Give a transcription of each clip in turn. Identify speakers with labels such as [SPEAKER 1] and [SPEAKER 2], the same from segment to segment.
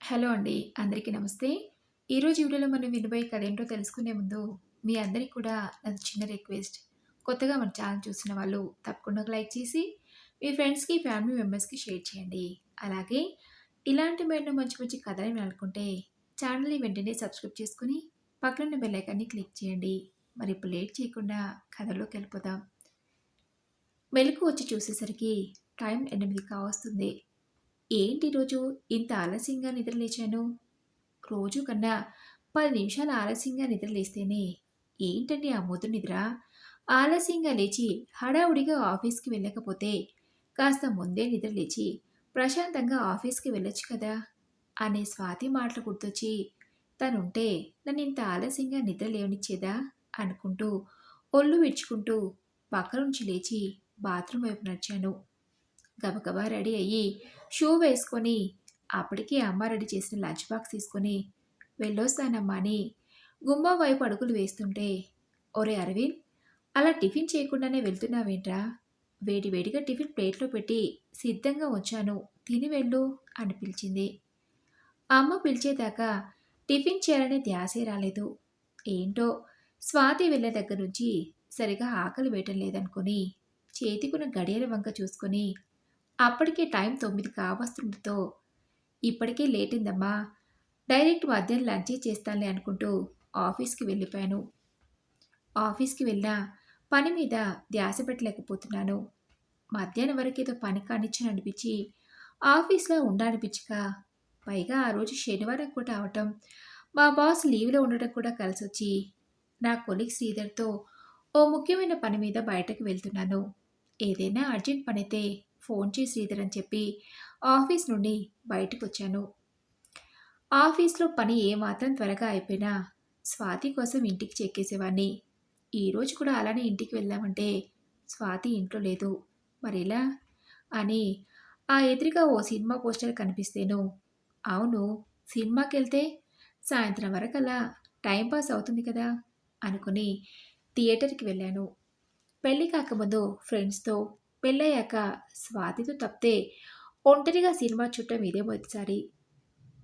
[SPEAKER 1] Hello అండి. అందరికీ నమస్తే. ఈరోజు వీడియోలో మనం వినబోయే కథ ఏంటో తెలుసుకునే ముందు, మీ అందరికి కూడా నాది చిన్న రిక్వెస్ట్. కొత్తగా మన ఛానల్ చూసిన వాళ్ళు తప్పకుండా ఒక లైక్ చేసి, మీ ఫ్రెండ్స్‌కి, ఫ్యామిలీ మెంబర్స్‌కి షేర్ చేయండి. అలాగే ఇలాంటి మరెన్నో మంచి మంచి కథలు వినాలనుకుంటే ఛానల్‌ని వెంటనే సబ్స్క్రైబ్ చేసుకొని, పక్కనున్న బెల్ ఐకాన్‌ని క్లిక్ చేయండి. మరి ఇప్పుడు లేట్ చేయకుండా కథలోకెళ్ళిపోదాం. మెలుకువ వచ్చి చూసేసరికి టైం 8 కావస్తుంది. ఏంటి ఈరోజు ఇంత ఆలస్యంగా నిద్రలేచాను? రోజు కన్నా 10 నిమిషాలు ఆలస్యంగా నిద్రలేస్తేనే ఏంటండి ఆ మొద్దు నిద్ర? ఆలస్యంగా లేచి హడావుడిగా ఆఫీస్‌కి వెళ్ళకపోతే కాస్త ముందే నిద్రలేచి ప్రశాంతంగా ఆఫీస్‌కి వెళ్ళొచ్చు కదా! అనే స్వాతి మాటలు గుర్తొచ్చి తనుంటే నన్నింత ఆలస్యంగా నిద్ర లేవనిచ్చేదా? అనుకుంటూ ఒళ్ళు విరుచుకుంటూ పక్క నుంచి లేచి బాత్రూమ్ వైపు నడిచాను. గబగబా రెడీ అయ్యి షూ వేసుకొని అప్పటికే అమ్మ రెడీ చేసిన లంచ్ బాక్స్ తీసుకొని వెళ్ళొస్తానమ్మా అని గుమ్మం వైపు అడుగులు వేస్తుంటే, ఒరే అరవింద్, అలా టిఫిన్ చేయకుండానే వెళ్తున్నావేంట్రా? వేడి వేడిగా టిఫిన్ ప్లేట్లో పెట్టి సిద్ధంగా ఉంచాను, తిని వెళ్ళు అని పిలిచింది. అమ్మ పిలిచేదాకా టిఫిన్ చేయాలనే ధ్యాసే రాలేదు. ఏంటో స్వాతి వెళ్ళే దగ్గర నుంచి సరిగా ఆకలి వేయటం లేదనుకుని చేతికున్న గడియార వంక చూసుకొని అప్పటికే టైం 9 కావస్తుండటంతో ఇప్పటికే లేటిందమ్మా, డైరెక్ట్ మధ్యాహ్నం లంచే చేస్తానులే అనుకుంటూ ఆఫీస్‌కి వెళ్ళిపోయాను. ఆఫీస్‌కి వెళ్ళినా పని మీద ధ్యాస పెట్టలేకపోతున్నాను. మధ్యాహ్నం వరకేదో పని కానిచ్చాననిపించి ఆఫీస్‌లో ఉండనిపించక, పైగా ఆ రోజు శనివారం కూడా అవటం, మా బాస్ లీవ్‌లో ఉండడం కూడా కలిసొచ్చి నా కొలీగ్ శ్రీధర్‌తో ఓ ముఖ్యమైన పని మీద బయటకు వెళ్తున్నాను. ఏదైనా అర్జెంట్ పనైతే ఫోన్ చేయి శ్రీధర్ అని చెప్పి ఆఫీస్ నుండి బయటకొచ్చాను. ఆఫీస్‌లో పని ఏమాత్రం త్వరగా అయిపోయినా స్వాతి కోసం ఇంటికి చెక్కేసేవాడిని. ఈరోజు కూడా అలానే ఇంటికి వెళ్దామంటే స్వాతి ఇంట్లో లేదు. మరెలా? అని ఆ ఎదురుగా ఓ సినిమా పోస్టర్ కనిపిస్తేను, అవును, సినిమాకెళ్తే సాయంత్రం వరకల్లా టైం పాస్ అవుతుంది కదా! అనుకుని థియేటర్‌కి వెళ్ళాను. పెళ్లి కాకముందు ఫ్రెండ్స్‌తో, పెళ్ళయ్యాక స్వాతితో తప్పితే ఒంటరిగా సినిమా చూడటం ఇదే మొదటిసారి.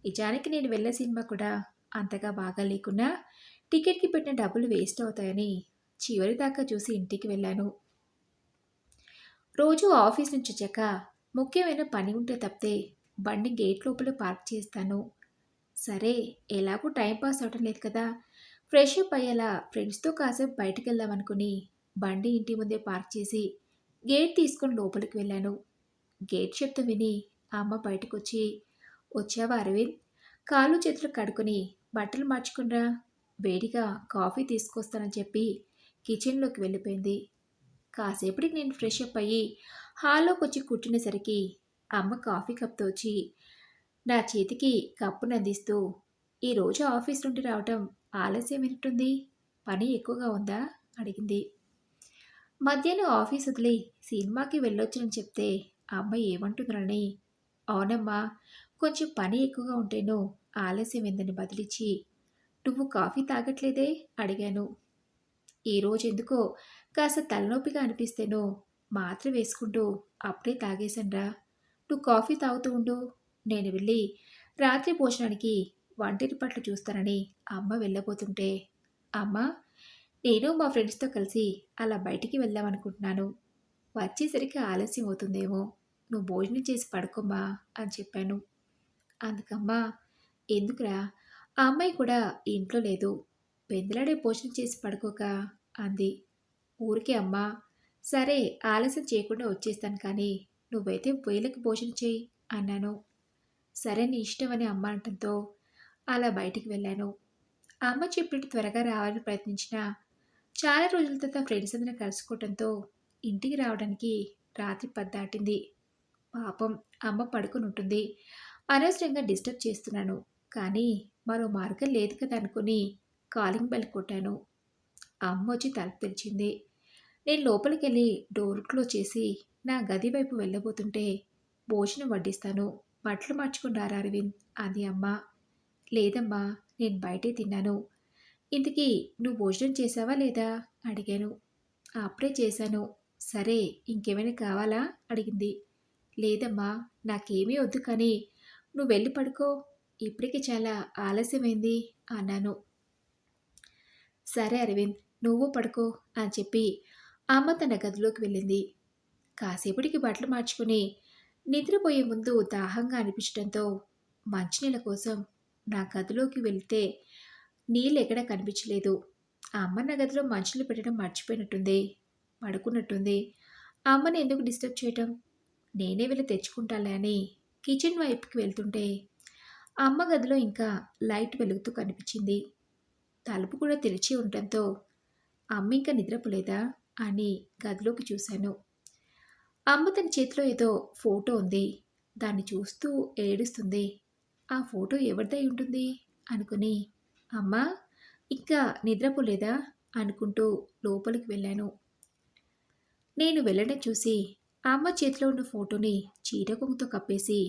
[SPEAKER 1] నిజానికి నేను వెళ్ళే సినిమా కూడా అంతగా బాగా లేకున్నా టికెట్‌కి పెట్టిన డబ్బులు వేస్ట్ అవుతాయని చివరి దాకా చూసి ఇంటికి వెళ్ళాను. రోజూ ఆఫీస్ నుంచొచ్చాక ముఖ్యమైన పని ఉంటే తప్పితే బండి గేట్ లోపల పార్క్ చేస్తాను. సరే, ఎలాగూ టైం పాస్ అవ్వటం లేదు కదా! ఫ్రెష్ అప్ అయ్యేలా ఫ్రెండ్స్‌తో కాసేపు బయటికెళ్దామనుకుని బండి ఇంటి ముందే పార్క్ చేసి గేట్ తీసుకొని లోపలికి వెళ్ళాను. గేట్ శబ్దం విని అమ్మ బయటకొచ్చి, "వచ్చావా అరవింద్? కాళ్ళు చేతులు కడుక్కొని బట్టలు మార్చుకునిరా, వేడిగా కాఫీ తీసుకొస్తానని" చెప్పి కిచెన్‌లోకి వెళ్ళిపోయింది. కాసేపటికి నేను ఫ్రెష్ అప్ అయ్యి హాల్లోకొచ్చి కూర్చునేసరికి అమ్మ కాఫీ కప్‌తో వచ్చి నా చేతికి కప్పునందిస్తూ, "ఈరోజు ఆఫీస్ నుండి రావటం ఆలస్యమైనట్టుంది. పని ఎక్కువగా ఉందా?" అడిగింది. మధ్యాహ్నం ఆఫీస్ వదిలి సినిమాకి వెళ్ళొచ్చానని చెప్తే అమ్మ ఏమంటుందోనని, "అవునమ్మా, కొంచెం పని ఎక్కువగా ఉంటేను ఆలస్యమైందని" బదులిచ్చి, "నువ్వు కాఫీ తాగట్లేదే?" అడిగాను. ఈరోజెందుకో కాస్త తలనొప్పిగా అనిపిస్తేను మాత్ర వేసుకుంటూ అప్పుడే తాగేశానురా. నువ్వు కాఫీ తాగుతూ ఉండు. నేను వెళ్ళి రాత్రి భోజనానికి వంటింటి పట్లు చూస్తానని అమ్మ వెళ్ళబోతుంటే, అమ్మ, నేను మా ఫ్రెండ్స్‌తో కలిసి అలా బయటికి వెళ్దామనుకుంటున్నాను. వచ్చేసరికి ఆలస్యం అవుతుందేమో. నువ్వు భోజనం చేసి పడుకోమ్మా అని చెప్పాను. అందుకమ్మా, ఎందుకురా, ఆ అమ్మాయి కూడా ఇంట్లో లేదు. పెందలాడే భోజనం చేసి పడుకోక అంది. ఊరికే అమ్మా, సరే, ఆలస్యం చేయకుండా వచ్చేస్తాను కానీ నువ్వైతే వేళకి భోజనం చేయి అన్నాను. సరే, నీ ఇష్టం అని అమ్మ అనటంతో అలా బయటికి వెళ్ళాను. అమ్మ చెప్పినట్టు త్వరగా రావాలని ప్రయత్నించినా చాలా రోజుల తర్వాత ఫ్రెండ్స్ అందరం కలుసుకోవడంతో ఇంటికి రావడానికి రాత్రి 10 దాటింది. పాపం అమ్మ పడుకొని ఉంటుంది. అనవసరంగా డిస్టర్బ్ చేస్తున్నాను. కానీ మరో మార్గం లేదు కదా అనుకుని కాలింగ్ బెల్ కొట్టాను. అమ్మొచ్చి తలుపు తెరిచింది. నేను లోపలికెళ్ళి డోర్ క్లోజ్ చేసి నా గది వైపు వెళ్ళబోతుంటే, భోజనం వడ్డిస్తాను, బట్టలు మార్చుకుని రారా అరవింద్ అంది అమ్మ. లేదమ్మా, నేను బయటే తిన్నాను. ఇంతకీ నువ్వు భోజనం చేశావా లేదా అడిగాను. అప్పుడే చేశాను. సరే, ఇంకేమైనా కావాలా అడిగింది. లేదమ్మా, నాకేమీ వద్దు కానీ నువ్వు వెళ్ళి పడుకో. ఇప్పటికి చాలా ఆలస్యమైంది అన్నాను. సరే అరవింద్, నువ్వు పడుకో అని చెప్పి అమ్మ తన గదిలోకి వెళ్ళింది. కాసేపటికి బట్టలు మార్చుకుని నిద్రపోయే ముందు దాహంగా అనిపించడంతో మంచినీళ్ళ కోసం నా గదిలోకి వెళ్తే నీళ్ళెక్కడా కనిపించలేదు. ఆ అమ్మ నా గదిలో మంచినీళ్ళు పెట్టడం మర్చిపోయినట్టుంది. పడుకున్నట్టుంది. ఆ అమ్మని ఎందుకు డిస్టర్బ్ చేయటం? నేనే వెళ్ళి తెచ్చుకుంటాలే అని కిచెన్ వైపుకి వెళ్తుంటే అమ్మ గదిలో ఇంకా లైట్ వెలుగుతూ కనిపించింది. తలుపు కూడా తెరిచి ఉండటంతో అమ్మ ఇంకా నిద్రపోలేదా అని గదిలోకి చూశాను. అమ్మ తన చేతిలో ఏదో ఫోటో ఉంది. దాన్ని చూస్తూ ఏడుస్తుంది. ఆ ఫోటో ఎవరిదై ఉంటుంది అనుకుని, అమ్మా ఇంకా నిద్రపోలేదా అనుకుంటూ లోపలికి వెళ్ళాను. నేను వెళ్ళడం చూసి అమ్మ చేతిలో ఉన్న ఫోటోని చీర కొంగుతో కప్పేసి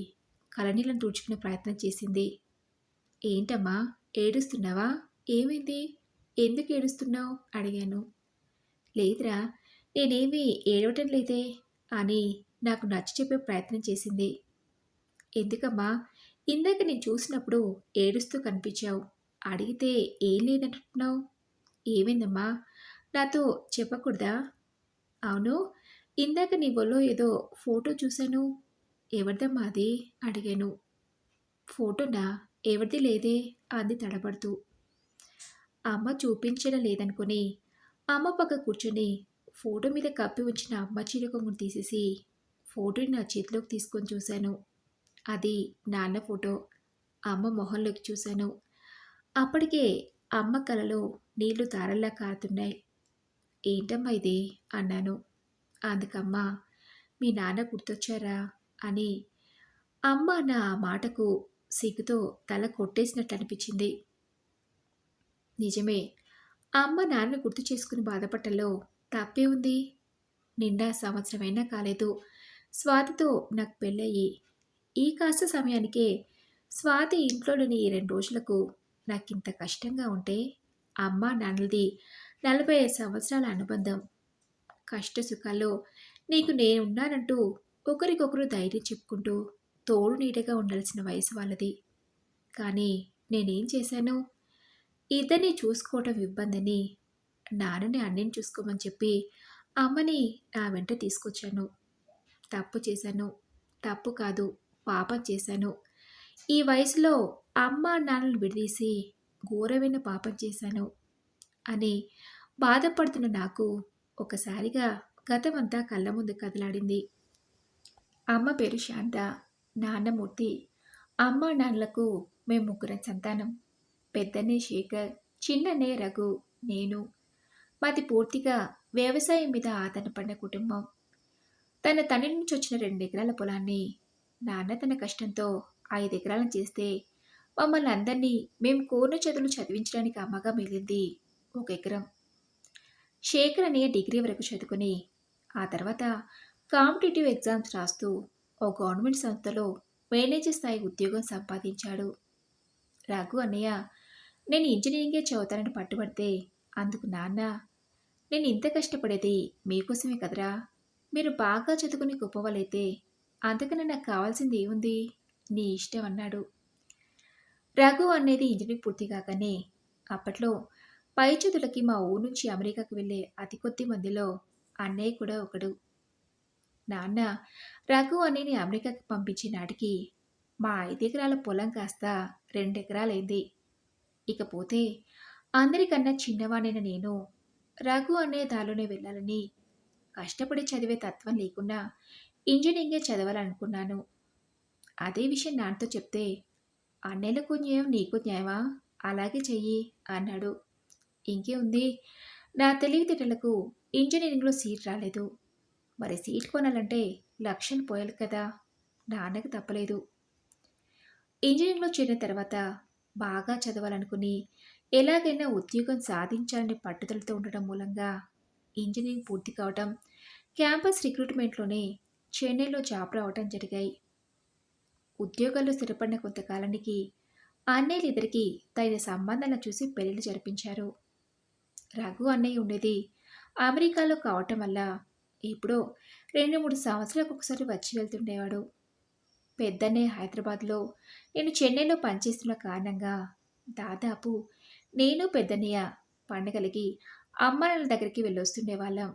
[SPEAKER 1] కళ్ళనీళ్ళను తుడుచుకునే ప్రయత్నం చేసింది. ఏంటమ్మా, ఏడుస్తున్నావా? ఏమైంది? ఎందుకు ఏడుస్తున్నావు అడిగాను. లేదురా, నేనేమీ ఏడవటం లేదే అని నాకు నచ్చ చెప్పే ప్రయత్నం చేసింది. ఎందుకమ్మా, ఇందాక నేను చూసినప్పుడు ఏడుస్తూ కనిపించావు. అడిగితే ఏం లేదంటున్నావు? ఏమైందమ్మా, నాతో చెప్పకూడదా? అవును, ఇందాక నీ ఒళ్ళో ఏదో ఫోటో చూశాను. ఎవరిదమ్మా అది అడిగాను. ఫోటోనా? ఎవరిది లేదే అంది తడబడుతూ. అమ్మ చూపించడం లేదనుకుని అమ్మ పక్క కూర్చొని ఫోటో మీద కప్పి ఉంచిన అమ్మ చీర కొంగును తీసేసి ఫోటోని నా చేతిలోకి తీసుకొని చూశాను. అది నాన్న ఫోటో. అమ్మ మొహంలోకి చూశాను. అప్పటికే అమ్మ కలలో నీళ్లు తారల్లా కారుతున్నాయి. ఏంటమ్మా ఇది అన్నాను. అందుకమ్మ, మీ నాన్న గుర్తొచ్చారా అని అమ్మ నా మాటకు సిగ్గుతో తల కొట్టేసినట్టు అనిపించింది. నిజమే, అమ్మ నాన్న గుర్తు చేసుకుని బాధపడటంలో తప్పే ఉంది. నిండా సంవత్సరమైనా కాలేదు స్వాతితో నాకు పెళ్ళయి. ఈ కాస్త సమయానికే స్వాతి ఇంట్లో లేని ఈ 2 రోజులకు నాకింత కష్టంగా ఉంటే అమ్మ నాన్నలది 45 సంవత్సరాల అనుబంధం. కష్ట సుఖాల్లో నీకు నేనున్నానంటూ ఒకరికొకరు ధైర్యం చెప్పుకుంటూ తోడు నీడగా ఉండాల్సిన వయసు వాళ్ళది. కానీ నేనేం చేశాను? ఇద్దరిని చూసుకోవటం ఇబ్బందని నాన్నని అన్నయ్యని చూసుకోమని చెప్పి అమ్మని నా వెంట తీసుకొచ్చాను. తప్పు చేశాను. తప్పు కాదు, పాపం చేశాను. ఈ వయసులో అమ్మ నాన్నలను విడదీసి ఘోరమైన పాపం చేశాను అని బాధపడుతున్న నాకు ఒకసారిగా గతమంతా కళ్ళ ముందు కదలాడింది. అమ్మ పేరు శాంత, నాన్న మూర్తి. అమ్మ నాన్నలకు మేము ముగ్గురం సంతానం. పెద్దనే శేఖర్, చిన్ననే రఘు, నేను. మాది పూర్తిగా వ్యవసాయం మీద ఆధారపడిన కుటుంబం. తన తండ్రి నుంచి వచ్చిన 2 ఎకరాల పొలాన్ని నాన్న తన కష్టంతో 5 ఎకరాలను చేస్తే మమ్మల్ని అందరినీ మేము కోరిన చదువులు చదివించడానికి అమ్మగా మిగిలింది 1 ఎకరం. శేఖర్ అనే డిగ్రీ వరకు చదువుకుని ఆ తర్వాత కాంపిటేటివ్ ఎగ్జామ్స్ రాస్తూ ఓ గవర్నమెంట్ సంస్థలో మేనేజర్ స్థాయి ఉద్యోగం సంపాదించాడు. రఘు అన్నయ్య నేను ఇంజనీరింగే చదువుతానని పట్టుబడితే అందుకు నాన్న, నేను ఇంత కష్టపడేది మీకోసమే కదరా, మీరు బాగా చదువుకుని గొప్పవాళ్ళైతే అంతకన్నా నాకు కావాల్సింది ఏముంది, నీ ఇష్టం అన్నాడు. రఘు అనేది ఇంజనీరింగ్ పూర్తి కాగానే అప్పట్లో పై చదువులకి మా ఊరు నుంచి అమెరికాకు వెళ్ళే అతి కొద్ది మందిలో అన్నయ్య కూడా ఒకడు. నాన్న రఘు అన్నయ్యని అమెరికాకి పంపించే నాటికి మా 5 ఎకరాల పొలం కాస్త 2 ఎకరాలైంది. ఇకపోతే అందరికన్నా చిన్నవాణైన నేను రఘు అనే దారిలోనే వెళ్ళాలని, కష్టపడి చదివే తత్వం లేకుండా ఇంజనీరింగే చదవాలనుకున్నాను. అదే విషయం నాన్నతో చెప్తే, అన్నయ్యలకు న్యాయం నీకు న్యాయమా, అలాగే చెయ్యి అన్నాడు. ఇంకే ఉంది, నా తెలివితేటలకు ఇంజనీరింగ్లో సీట్ రాలేదు. మరి సీట్ కొనాలంటే లక్షలు పోయాలి కదా, నాన్నకు తప్పలేదు. ఇంజనీరింగ్లో చేరిన తర్వాత బాగా చదవాలనుకుని ఎలాగైనా ఉద్యోగం సాధించాలనే పట్టుదలతో ఉండడం మూలంగా ఇంజనీరింగ్ పూర్తి కావటం, క్యాంపస్ రిక్రూట్మెంట్లోనే చెన్నైలో జాబ్ రావటం జరిగాయి. ఉద్యోగాల్లో స్థిరపడిన కొంతకాలానికి అన్నయ్యలిద్దరికీ తగిన సంబంధాలను చూసి పెళ్లిళ్ళు జరిపించారు. రఘు అన్నయ్య ఉండేది అమెరికాలో కావటం వల్ల ఎప్పుడో 2-3 సంవత్సరాలకు ఒకసారి వచ్చి వెళ్తుండేవాడు. పెద్దన్నయ్య హైదరాబాద్లో, నేను చెన్నైలో పనిచేస్తున్న కారణంగా దాదాపు నేను పెద్దన్నయ్య పండగలకి అమ్మానాన్నల దగ్గరికి వెళ్ళొస్తుండేవాళ్ళం.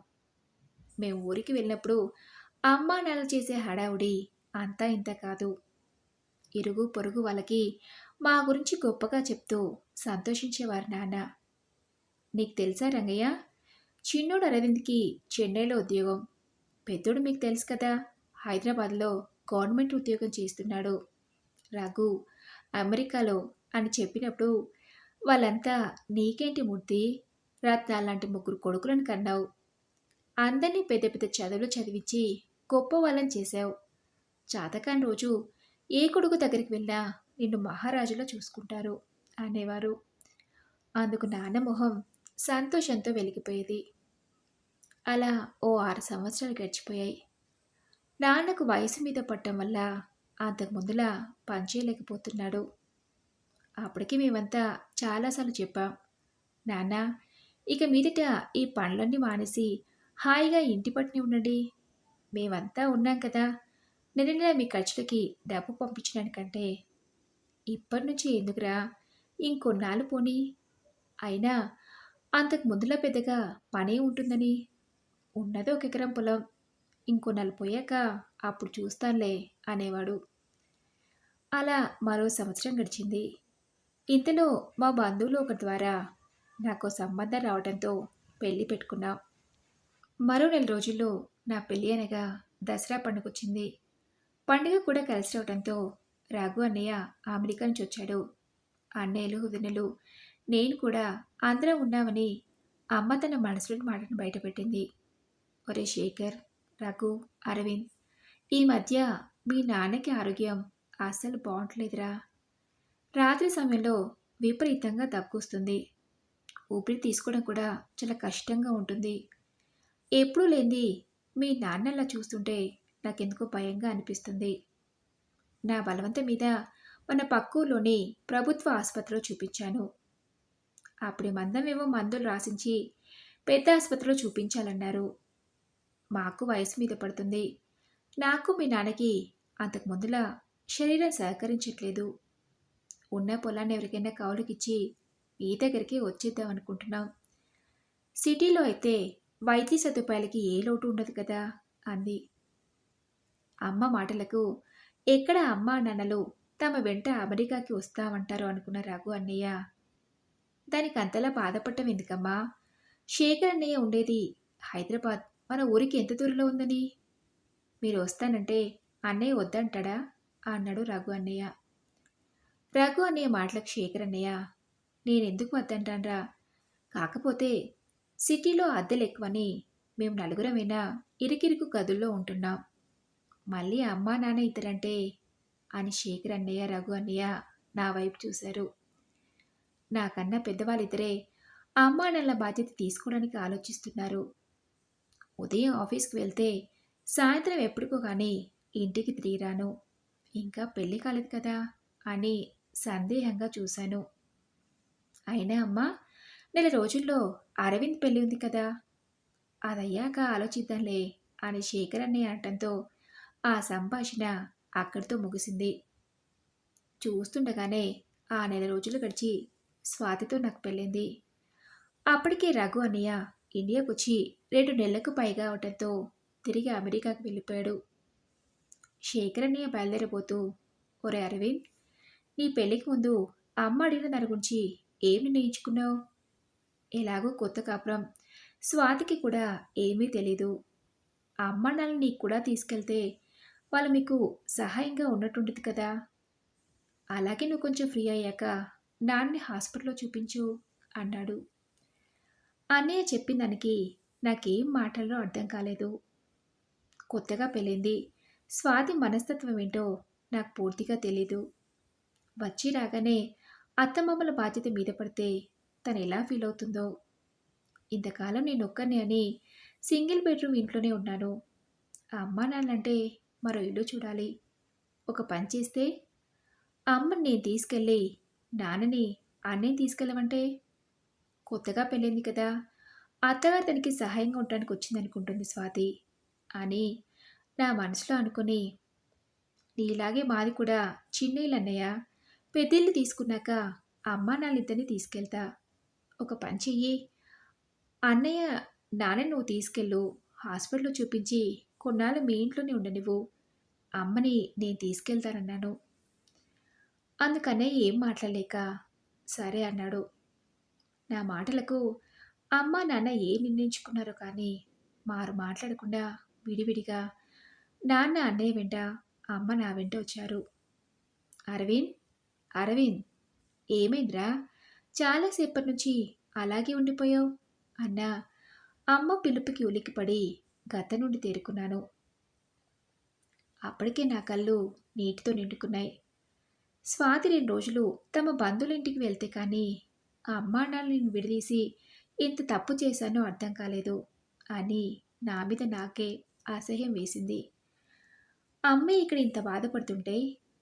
[SPEAKER 1] మేము ఊరికి వెళ్ళినప్పుడు అమ్మానాన్నలు చేసే హడావుడి అంతా ఇంత కాదు. ఇరుగు పొరుగు వాళ్ళకి మా గురించి గొప్పగా చెప్తూ సంతోషించేవారు నాన్న. నీకు తెలుసా రంగయ్య, చిన్నోడు అరవింద్కి చెన్నైలో ఉద్యోగం, పెద్దోడు మీకు తెలుసు కదా, హైదరాబాద్లో గవర్నమెంట్ ఉద్యోగం చేస్తున్నాడు. రఘు అమెరికాలో అని చెప్పినప్పుడు వాళ్ళంతా నీకేంటి మూర్తి, రత్నాలాంటి ముగ్గురు కొడుకులను కన్నావు, అందరినీ పెద్ద పెద్ద చదువులు చదివించి గొప్ప వాళ్ళని చేశావు, చాతకాని రోజు ఏ కొడుకు దగ్గరికి వెళ్ళినా నిన్ను మహారాజులా చూసుకుంటారు అనేవారు. అందుకు నాన్న మొహం సంతోషంతో వెలిగిపోయేది. అలా ఓ 6 సంవత్సరాలు గడిచిపోయాయి. నాన్నకు వయసు మీద పట్టం వల్ల అంతకు ముందులా పనిచేయలేకపోతున్నాడు. అప్పటికి మేమంతా చాలాసార్లు చెప్పాం, నాన్న ఇక మీదట ఈ పనులన్నీ మానేసి హాయిగా ఇంటి పట్టునే ఉండండి. మేమంతా ఉన్నాం కదా, నెల నెల మీ ఖర్చులకి డబ్బు పంపించడానికంటే. ఇప్పటి నుంచి ఎందుకురా, ఇంకొన్నాళ్ళు పోనీ. అయినా అంతకు ముందులా పెద్దగా పనే ఉంటుందని. ఉన్నది 1 ఎకరం పొలం, ఇంకొన్నాళ్ళు పోయాక అప్పుడు చూస్తానులే అనేవాడు. అలా మరో సంవత్సరం గడిచింది. ఇంతలో మా బంధువులు ఒకరి ద్వారా నాకో సంబంధం రావడంతో పెళ్లి పెట్టుకున్నాం. మరో నెల రోజుల్లో నా పెళ్లి అనగా దసరా పండుగొచ్చింది. పండుగ కూడా కలిసి రావడంతో రఘు అన్నయ్య అమెరికా నుంచి వచ్చాడు. అన్నయ్యలు వదినలు నేను కూడా అందరం ఉన్నామని అమ్మ తన మనసులోని మాటను బయటపెట్టింది. ఒరే శేఖర్, రఘు, అరవింద్, ఈ మధ్య మీ నాన్నకి ఆరోగ్యం అస్సలు బాగుంటలేదురా. రాత్రి సమయంలో విపరీతంగా దగ్గొస్తుంది. ఊపిరి తీసుకోవడం కూడా చాలా కష్టంగా ఉంటుంది. ఎప్పుడూ లేనిది మీ నాన్నలా చూస్తుంటే నాకెందుకో భయంగా అనిపిస్తుంది. నా బలవంతం మీద మన పక్కూర్లోని ప్రభుత్వ ఆసుపత్రిలో చూపించాను. అప్పుడే మందమేమో మందులు రాసించి పెద్ద ఆసుపత్రిలో చూపించాలన్నారు. మాకు వయసు మీద పడుతుంది. నాకు మీ నాన్నకి అంతకు ముందులా శరీరం సహకరించట్లేదు. ఉన్న పొలాన్ని ఎవరికైనా కౌలుకిచ్చి మీ దగ్గరికి వచ్చేద్దాం అనుకుంటున్నాం. సిటీలో అయితే వైద్య సదుపాయాలకి ఏ లోటు ఉండదు కదా అంది. అమ్మ మాటలకు ఎక్కడ అమ్మా నాన్నలు తమ వెంట అమెరికాకి వస్తామంటారో అనుకున్న రఘు అన్నయ్య, దానికి అంతలా బాధపడటం ఎందుకమ్మా, శేఖర్ అన్నయ్య ఉండేది హైదరాబాద్ మన ఊరికి ఎంత దూరంలో ఉందని. మీరు వస్తానంటే అన్నయ్య వద్దంటాడా అన్నాడు రఘు అన్నయ్య. రఘు అన్నయ్య మాటలకు శేఖర్ అన్నయ్య, నేనెందుకు వద్దంటాన్రా, కాకపోతే సిటీలో అద్దెలు ఎక్కువని మేము నలుగురమైనా ఇరుకిరుకు గదుల్లో ఉంటున్నాం. మళ్ళీ అమ్మా నాన్న ఇద్దరంటే అని శేఖర్ అన్నయ్య రఘు అన్నయ్య నా వైపు చూశారు. నాకన్నా పెద్దవాళ్ళిద్దరే అమ్మా నాన్నల బాధ్యత తీసుకోవడానికి ఆలోచిస్తున్నారు. ఉదయం ఆఫీస్కి వెళ్తే సాయంత్రం ఎప్పటికో కానీ ఇంటికి తిరిగి రాను. ఇంకా పెళ్ళి కాలేదు కదా అని సందేహంగా చూశాను. అయినా అమ్మా, నెల రోజుల్లో అరవింద్ పెళ్ళి ఉంది కదా, అదయ్యాక ఆలోచిద్దాంలే అని శేఖర్ అన్నయ్య అనటంతో ఆ సంభాషణ అక్కడితో ముగిసింది. చూస్తుండగానే ఆ నెల రోజులు గడిచి స్వాతితో నాకు పెళ్ళింది. అప్పటికే రఘు అన్నయ్య ఇండియాకొచ్చి 2 నెలలకు పైగా అవటంతో తిరిగి అమెరికాకు వెళ్ళిపోయాడు. శేఖర్ అన్నయ్య బయలుదేరబోతూ, ఒరే అరవింద్, నీ పెళ్ళికి ముందు అమ్మ అడిగిన దాని గురించి ఏం నిర్ణయించుకున్నావు? ఎలాగో కొత్త కాపురం, స్వాతికి కూడా ఏమీ తెలీదు. అమ్మ నాన్న నీకు కూడా తీసుకెళ్తే వాళ్ళు మీకు సహాయంగా ఉన్నట్టుంటుంది కదా. అలాగే నువ్వు కొంచెం ఫ్రీ అయ్యాక నాన్నని హాస్పిటల్లో చూపించు అన్నాడు. అన్నయ్య చెప్పిన దానికి నాకేం మాటల్లో అర్థం కాలేదు. కొత్తగా పెళ్ళింది, స్వాతి మనస్తత్వం ఏంటో నాకు పూర్తిగా తెలీదు. వచ్చి రాగానే అత్తమామల బాధ్యత మీద పడితే తను ఎలా ఫీల్ అవుతుందో. ఇంతకాలం నేను ఒక్కనే అని సింగిల్ బెడ్రూమ్ ఇంట్లోనే ఉన్నాను. ఆ అమ్మా నాన్నంటే మరో ఇల్లు చూడాలి. ఒక పని చేస్తే అమ్మని నేను తీసుకెళ్ళి నాన్నని అన్నయ్య తీసుకెళ్ళమంటే, కొత్తగా పెళ్ళింది కదా, అత్తగారు తనకి సహాయంగా ఉండడానికి వచ్చిందనుకుంటుంది స్వాతి అని నా మనసులో అనుకుని, నీలాగే మాది కూడా చిన్నిళ్ళన్నయ్య. పెద్దిల్లు తీసుకున్నాక అమ్మానాన్నిద్దరిని తీసుకెళ్తా. ఒక పని చెయ్యి. అన్నయ్య, నాన్నని నువ్వు తీసుకెళ్ళు. హాస్పిటల్‌లో చూపించి కొన్నాళ్ళు మీ ఇంట్లోనే ఉండనివ్వు. అమ్మని నేను తీసుకెళ్తానన్నాను. అందుకన్నయ్య ఏం మాట్లాడలేక సరే అన్నాడు. నా మాటలకు అమ్మ, నాన్న ఏం నిర్ణయించుకున్నారో కానీ మారు మాట్లాడకుండా విడివిడిగా నాన్న అన్నయ్య వెంట, అమ్మ నా వెంట వచ్చారు. అరవింద్, అరవింద్ ఏమైందిరా? చాలా సేపటి నుంచి అలాగే ఉండిపోయావు అన్న అమ్మ పిలుపుకి ఉలిక్కిపడి గత నుండి తేరుకున్నాను. అప్పటికే నా కళ్ళు నీటితో నిండుకున్నాయి. స్వాతి 2 రోజులు తమ బంధువులింటికి వెళ్తే కానీ ఆ అమ్మానాన్నని విడదీసి ఇంత తప్పు చేశానో అర్థం కాలేదు అని నా మీద నాకే అసహ్యం వేసింది. అమ్మే ఇక్కడ ఇంత బాధపడుతుంటే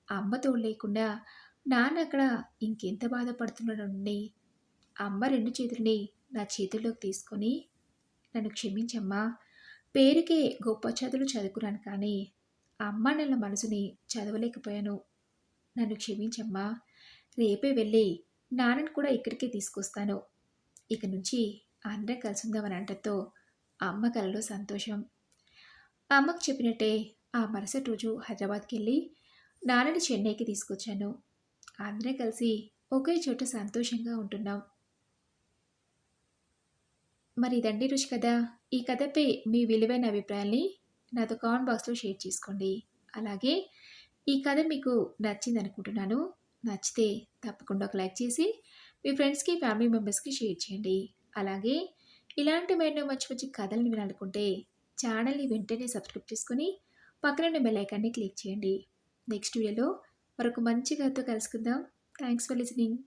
[SPEAKER 1] అమ్మ తోడు లేకుండా నాన్న అక్కడ ఇంకెంత బాధపడుతున్నాడోనని అమ్మ 2 చేతుల్ని నా చేతుల్లోకి తీసుకొని నన్ను క్షమించమ్మా, పేరుకే గొప్ప చదువులు చదువుకున్నాను కానీ అమ్మ నాన్న మనసుని చదవలేకపోయాను. నన్ను క్షమించమ్మా, రేపే వెళ్ళి నాన్నని కూడా ఇక్కడికే తీసుకొస్తాను. ఇక నుంచి అందరం కలిసుందామని అనటంతో అమ్మ కలలో సంతోషం. అమ్మకు చెప్పినట్టే ఆ మరుసటి రోజు హైదరాబాద్‌కెళ్ళి నాన్నని చెన్నైకి తీసుకొచ్చాను. అందరం కలిసి ఒకే చోట సంతోషంగా ఉంటున్నాం. మరి ఇదండి రుచి కథ. ఈ కథపై మీ విలువైన అభిప్రాయాల్ని నాతో కామెంట్ బాక్స్‌లో షేర్ చేసుకోండి. అలాగే ఈ కథ మీకు నచ్చిందనుకుంటున్నాను. నచ్చితే తప్పకుండా ఒక లైక్ చేసి మీ ఫ్రెండ్స్‌కి, ఫ్యామిలీ మెంబర్స్‌కి షేర్ చేయండి. అలాగే ఇలాంటి మరెన్నో మంచి మంచి కథలను వినాలనుకుంటే ఛానల్‌ని వెంటనే సబ్స్క్రైబ్ చేసుకొని పక్కనున్న బెల్ ఐకాన్‌ని క్లిక్ చేయండి. నెక్స్ట్ వీడియోలో మరొక మంచి కథతో కలుసుకుందాం. Thanks for listening.